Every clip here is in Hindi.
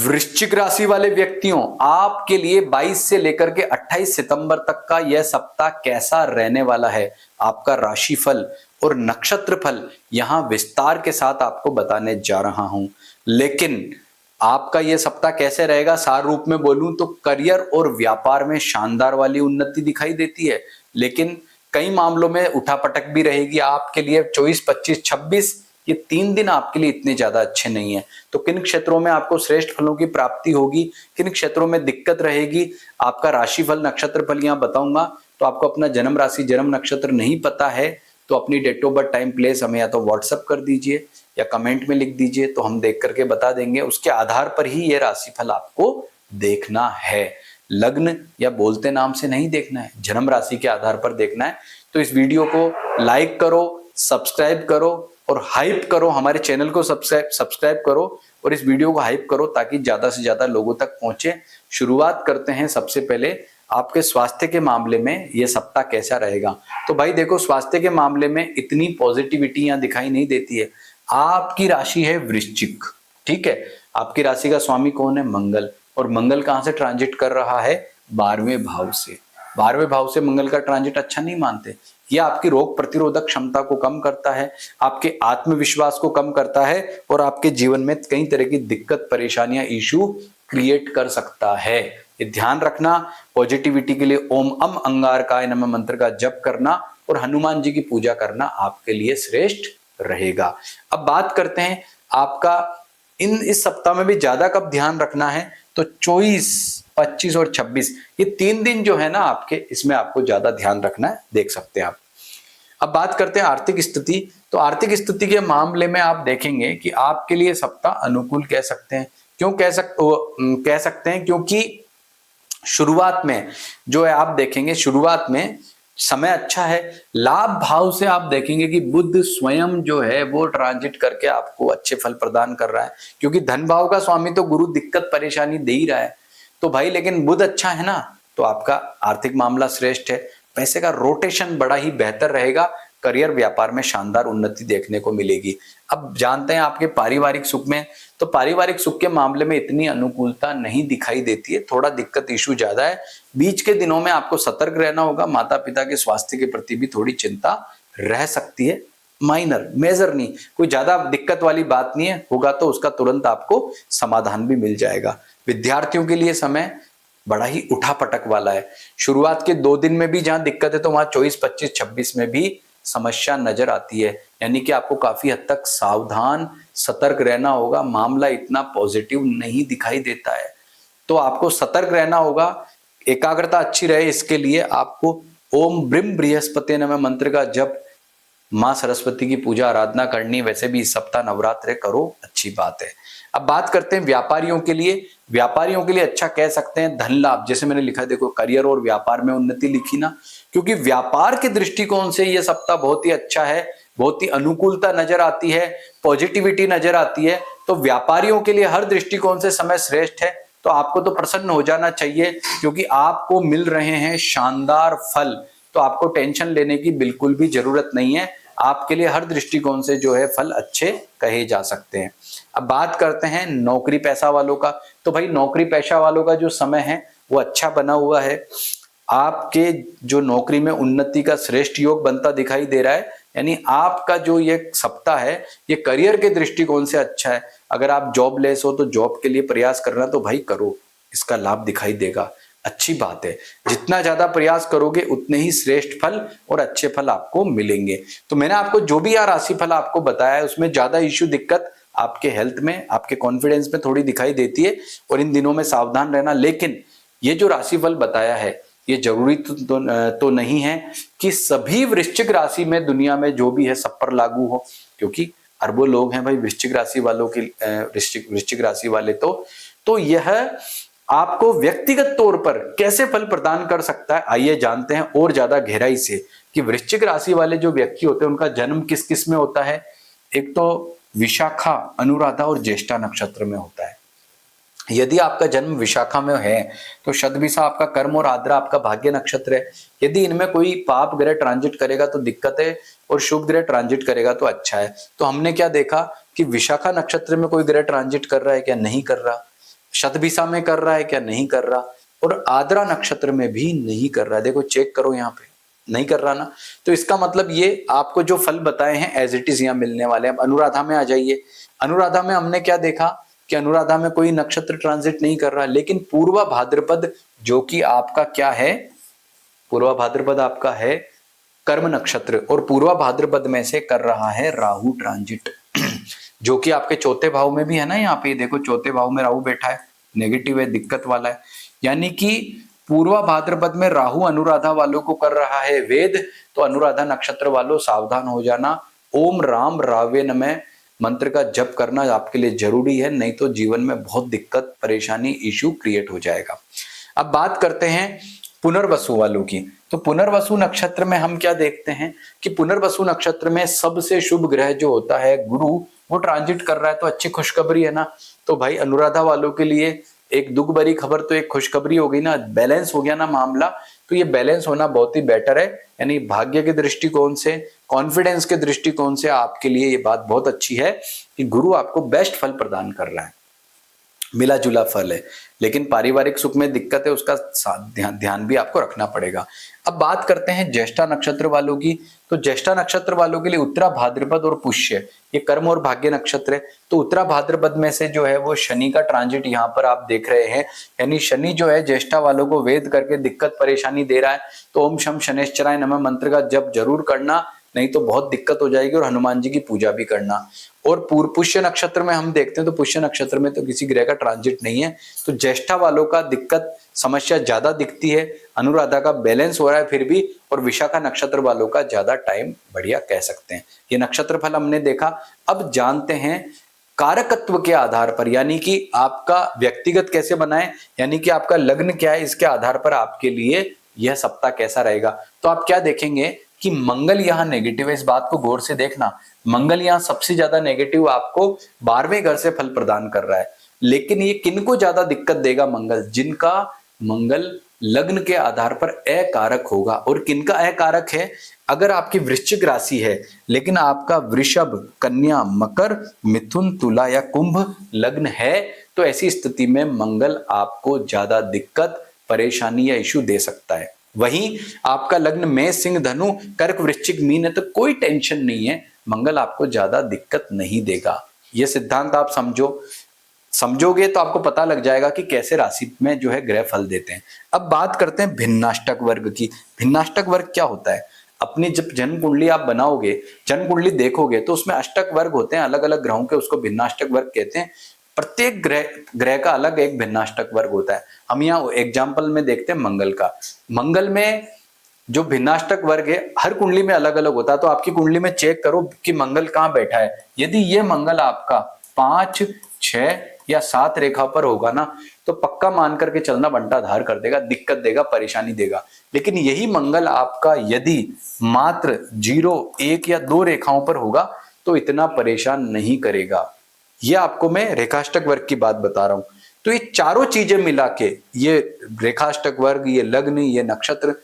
वृश्चिक राशि वाले व्यक्तियों, आपके लिए 22 से लेकर के 28 सितंबर तक का यह सप्ताह कैसा रहने वाला है, आपका राशिफल और नक्षत्र फल यहां विस्तार के साथ आपको बताने जा रहा हूं। लेकिन आपका यह सप्ताह कैसे रहेगा, सार रूप में बोलूं तो करियर और व्यापार में शानदार वाली उन्नति दिखाई देती है, लेकिन कई मामलों में उठापटक भी रहेगी आपके लिए। 24, 25, 26 ये 3 दिन आपके लिए इतने ज्यादा अच्छे नहीं है। तो किन क्षेत्रों में आपको श्रेष्ठ फलों की प्राप्ति होगी, किन क्षेत्रों में दिक्कत रहेगी, आपका राशिफल नक्षत्र फल यहां बताऊंगा। तो आपको अपना जन्म राशि जन्म नक्षत्र नहीं पता है तो अपनी date of birth time place हमें या तो व्हाट्सअप कर दीजिए या कमेंट में लिख दीजिए, तो हम देख करके बता देंगे। उसके आधार पर ही ये राशिफल आपको देखना है, लग्न या बोलते नाम से नहीं देखना है, जन्म राशि के आधार पर देखना है। तो इस वीडियो को लाइक करो, सब्सक्राइब करो और हाइप करो, हमारे चैनल को सब्सक्राइब करो और इस वीडियो को हाइप करो ताकि ज्यादा से ज्यादा लोगों तक पहुंचे। शुरुआत करते हैं सबसे पहले आपके स्वास्थ्य के मामले में ये सप्ताह कैसा रहेगा। तो भाई देखो, स्वास्थ्य के मामले में इतनी पॉजिटिविटी यहां दिखाई नहीं देती है। आपकी राशि है वृश्चिक, ठीक है, आपकी राशि का स्वामी कौन है, मंगल, और मंगल कहां से ट्रांजिट कर रहा है, 12वें भाव से। 12वें भाव से मंगल का ट्रांजिट अच्छा नहीं मानते। यह आपकी रोग प्रतिरोधक क्षमता को कम करता है, आपके आत्मविश्वास को कम करता है और आपके जीवन में कई तरह की दिक्कत परेशानियां इशू क्रिएट कर सकता है। ये ध्यान रखना। पॉजिटिविटी के लिए ओम अम अंगारकाय नमः मंत्र का जप करना और हनुमान जी की पूजा करना आपके लिए श्रेष्ठ रहेगा। अब बात करते हैं आपका इस सप्ताह में भी ज्यादा कब ध्यान रखना है, तो 24, 25 और 26 ये 3 दिन जो है ना आपके, इसमें आपको ज्यादा ध्यान रखना है, देख सकते हैं आप। अब बात करते हैं आर्थिक स्थिति। तो आर्थिक स्थिति के मामले में आप देखेंगे कि आपके लिए सप्ताह अनुकूल कह सकते हैं। क्यों कह सकते हैं, क्योंकि शुरुआत में जो है आप देखेंगे, शुरुआत में समय अच्छा है। लाभ भाव से आप देखेंगे कि बुध स्वयं जो है वो ट्रांजिट करके आपको अच्छे फल प्रदान कर रहा है, क्योंकि धन भाव का स्वामी तो गुरु दिक्कत परेशानी दे ही रहा है। तो भाई लेकिन बुध अच्छा है ना, तो आपका आर्थिक मामला श्रेष्ठ है, पैसे का रोटेशन बड़ा ही बेहतर रहेगा, करियर व्यापार में शानदार उन्नति देखने को मिलेगी। अब जानते हैं आपके पारिवारिक सुख में, तो पारिवारिक सुख के मामले में इतनी अनुकूलता नहीं दिखाई देती है, थोड़ा दिक्कत इशू ज्यादा है। बीच के दिनों में आपको सतर्क रहना होगा, माता पिता के स्वास्थ्य के प्रति भी थोड़ी चिंता रह सकती है। माइनर, मेजर नहीं, कोई ज्यादा दिक्कत वाली बात नहीं है, होगा तो उसका तुरंत आपको समाधान भी मिल जाएगा। विद्यार्थियों के लिए समय बड़ा ही उठापटक वाला है। शुरुआत के 2 दिन में भी जहां दिक्कत है तो वहां 24, 25, 26 में भी समस्या नजर आती है, यानी कि आपको काफी हद तक सावधान सतर्क रहना होगा। मामला इतना पॉजिटिव नहीं दिखाई देता है, तो आपको सतर्क रहना होगा, एकाग्रता अच्छी रहे, इसके लिए आपको ओम ब्रीम बृहस्पति नमः मंत्र का जप, मां सरस्वती की पूजा आराधना करनी। वैसे भी इस सप्ताह नवरात्र करो, अच्छी बात है। अब बात करते हैं व्यापारियों के लिए। व्यापारियों के लिए अच्छा कह सकते हैं, धन लाभ, जैसे मैंने लिखा देखो, करियर और व्यापार में उन्नति लिखी ना, क्योंकि व्यापार के दृष्टिकोण से यह सप्ताह बहुत ही अच्छा है, बहुत ही अनुकूलता नजर आती है, पॉजिटिविटी नजर आती है। तो व्यापारियों के लिए हर दृष्टिकोण से समय श्रेष्ठ है। तो आपको तो प्रसन्न हो जाना चाहिए, क्योंकि आपको मिल रहे हैं शानदार फल, तो आपको टेंशन लेने की बिल्कुल भी जरूरत नहीं है। आपके लिए हर दृष्टिकोण से जो है फल अच्छे कहे जा सकते हैं। अब बात करते हैं नौकरी पेशा वालों का। तो भाई नौकरी पेशा वालों का जो समय है वो अच्छा बना हुआ है, आपके जो नौकरी में उन्नति का श्रेष्ठ योग बनता दिखाई दे रहा है, यानी आपका जो ये सप्ताह है ये करियर के दृष्टिकोण से अच्छा है। अगर आप जॉबलेस हो तो जॉब के लिए प्रयास करना तो भाई करो, इसका लाभ दिखाई देगा, अच्छी बात है। जितना ज्यादा प्रयास करोगे उतने ही श्रेष्ठ फल और अच्छे फल आपको मिलेंगे। तो मैंने आपको जो भी राशि फल आपको बताया है उसमें ज्यादा इश्यू दिक्कत आपके हेल्थ में, आपके कॉन्फिडेंस में थोड़ी दिखाई देती है और इन दिनों में सावधान रहना। लेकिन ये जो राशिफल बताया है ये जरूरी तो नहीं है कि सभी वृश्चिक राशि में दुनिया में जो भी है सब पर लागू हो, क्योंकि अरबों लोग हैं भाई वृश्चिक राशि वालों के, वृश्चिक राशि वाले। तो यह आपको व्यक्तिगत तौर पर कैसे फल प्रदान कर सकता है, आइए जानते हैं और ज्यादा गहराई से कि वृश्चिक राशि वाले जो व्यक्ति होते हैं उनका जन्म किस किस में होता है। एक तो विशाखा, अनुराधा और ज्येष्ठा नक्षत्र में होता है। यदि आपका जन्म विशाखा में है तो शतभिषा आपका कर्म और आद्रा आपका भाग्य नक्षत्र है। यदि इनमें कोई पाप ग्रह ट्रांजिट करेगा तो दिक्कत है और शुभ ग्रह ट्रांजिट करेगा तो अच्छा है। तो हमने क्या देखा कि विशाखा नक्षत्र में कोई ग्रह ट्रांजिट कर रहा है क्या, नहीं कर रहा। शतभिषा में कर रहा है क्या, नहीं कर रहा, और आद्रा नक्षत्र में भी नहीं कर रहा है। देखो चेक करो यहाँ पे, नहीं कर रहा ना। तो इसका मतलब ये आपको जो फल बताए हैं एज इट इज यहाँ मिलने वाले हैं। अब अनुराधा में आ जाइए। अनुराधा में हमने क्या देखा कि अनुराधा में कोई नक्षत्र ट्रांजिट नहीं कर रहा, लेकिन पूर्वा भाद्रपद जो कि आपका क्या है, पूर्वा भाद्रपद आपका है कर्म नक्षत्र, और पूर्वा भाद्रपद में से कर रहा है राहु ट्रांजिट जो कि आपके चौथे भाव में भी है ना। यहाँ पे देखो चौथे भाव में राहु बैठा है, नेगेटिव है, दिक्कत वाला है। यानी कि पूर्वा भाद्रपद में राहु अनुराधा वालों को कर रहा है वेद। तो अनुराधा नक्षत्र वालों सावधान हो जाना। ओम राम रावे नमः मंत्र का जप करना आपके लिए जरूरी है, नहीं तो जीवन में बहुत दिक्कत, परेशानी, इश्यू क्रिएट हो जाएगा। अब बात करते हैं पुनर्वसु वालों की। तो पुनर्वसु नक्षत्र में हम क्या देखते हैं कि पुनर्वसु नक्षत्र में सबसे शुभ ग्रह जो होता है गुरु, वो ट्रांजिट कर रहा है। तो अच्छी खुशखबरी है ना। तो भाई अनुराधा वालों के लिए एक दुख भरी खबर तो एक खुशखबरी हो गई ना, बैलेंस हो गया ना मामला। तो ये बैलेंस होना बहुत ही बेटर है, यानी भाग्य के दृष्टिकोण से, कॉन्फिडेंस के दृष्टिकोण से आपके लिए ये बात बहुत अच्छी है कि गुरु आपको बेस्ट फल प्रदान कर रहा है, मिला जुला फल है। लेकिन पारिवारिक सुख में दिक्कत है, उसका ध्यान भी आपको रखना पड़ेगा। अब बात करते हैं ज्येष्ठा नक्षत्र वालों की। तो ज्येष्ठा नक्षत्र वालों के लिए उत्तरा भाद्रपद और पुष्य, ये कर्म और भाग्य नक्षत्र है। तो उत्तरा भाद्रपद में से जो है वो शनि का ट्रांजिट यहाँ पर आप देख रहे हैं, यानी शनि जो है ज्येष्ठा वालों को वेद करके दिक्कत परेशानी दे रहा है। तो ओम शम शनैश्चराय नमः मंत्र का जप जरूर करना, नहीं तो बहुत दिक्कत हो जाएगी, और हनुमान जी की पूजा भी करना। और पुष्य नक्षत्र में हम देखते हैं तो पुष्य नक्षत्र में तो किसी ग्रह का ट्रांजिट नहीं है। तो ज्येष्ठा वालों का दिक्कत समस्या ज्यादा दिखती है, अनुराधा का बैलेंस हो रहा है फिर भी, और विशाखा नक्षत्र वालों का ज्यादा टाइम बढ़िया कह सकते हैं। ये नक्षत्र फल हमने देखा। अब जानते हैं कारकत्व के आधार पर, यानी कि आपका व्यक्तिगत कैसे बनाए, यानी कि आपका लग्न क्या है, इसके आधार पर आपके लिए यह सप्ताह कैसा रहेगा। तो आप क्या देखेंगे कि मंगल यहाँ नेगेटिव है, इस बात को गौर से देखना। मंगल यहाँ सबसे ज्यादा नेगेटिव आपको 12वें घर से फल प्रदान कर रहा है। लेकिन ये किनको ज्यादा दिक्कत देगा मंगल, जिनका मंगल लग्न के आधार पर अकारक होगा। और किनका अकारक है, अगर आपकी वृश्चिक राशि है लेकिन आपका वृषभ, कन्या, मकर, मिथुन, तुला या कुंभ लग्न है, तो ऐसी स्थिति में मंगल आपको ज्यादा दिक्कत, परेशानी या इश्यू दे सकता है। वहीं आपका लग्न मेष, सिंह, धनु, कर्क, वृश्चिक, मीन है, तो कोई टेंशन नहीं है, मंगल आपको ज्यादा दिक्कत नहीं देगा। यह सिद्धांत आप समझोगे तो आपको पता लग जाएगा कि कैसे राशि में जो है ग्रह फल देते हैं। अब बात करते हैं भिन्नाष्टक वर्ग की। भिन्नाष्टक वर्ग क्या होता है? अपनी जब जन्म कुंडली आप बनाओगे, जन्म कुंडली देखोगे तो उसमें अष्टक वर्ग होते हैं अलग अलग ग्रहों के, उसको भिन्नाष्टक वर्ग कहते हैं। प्रत्येक ग्रह का अलग एक भिन्नाष्टक वर्ग होता है। हम यहाँ एग्जाम्पल में देखते हैं मंगल का। मंगल में जो भिन्नाष्टक वर्ग है हर कुंडली में अलग अलग होता है। तो आपकी कुंडली में चेक करो कि मंगल कहाँ बैठा है। यदि ये मंगल आपका 5, 6 या 7 रेखा पर होगा ना, तो पक्का मान करके चलना, बंटा धार कर देगा, दिक्कत देगा, परेशानी देगा। लेकिन यही मंगल आपका यदि मात्र 0, 1 या 2 रेखाओं पर होगा तो इतना परेशान नहीं करेगा। ये आपको मैं रेखाष्टक वर्ग की बात बता रहा हूं। तो ये चारों चीजें मिला के, ये रेखाष्टक वर्ग, ये लग्न, ये नक्षत्र,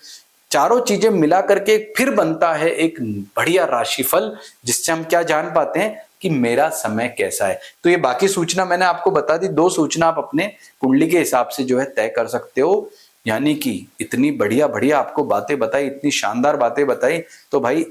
चारों चीजें मिला करके फिर बनता है एक बढ़िया राशिफल, जिससे हम क्या जान पाते हैं कि मेरा समय कैसा है। तो ये बाकी सूचना मैंने आपको बता दी। 2 सूचना आप अपने कुंडली के हिसाब से जो है तय कर सकते हो। यानी कि इतनी बढ़िया बढ़िया आपको बातें बताई, इतनी शानदार बातें बताई, तो भाई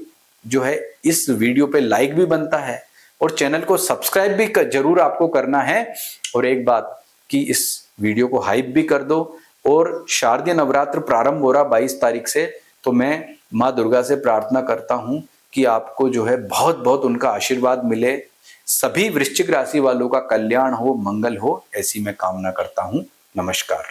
जो है इस वीडियो पे लाइक भी बनता है और चैनल को सब्सक्राइब भी जरूर आपको करना है। और एक बात कि इस वीडियो को हाइप भी कर दो। और शारदीय नवरात्र प्रारंभ हो रहा 22 तारीख से, तो मैं माँ दुर्गा से प्रार्थना करता हूं कि आपको जो है बहुत बहुत उनका आशीर्वाद मिले, सभी वृश्चिक राशि वालों का कल्याण हो, मंगल हो, ऐसी मैं कामना करता हूं। नमस्कार।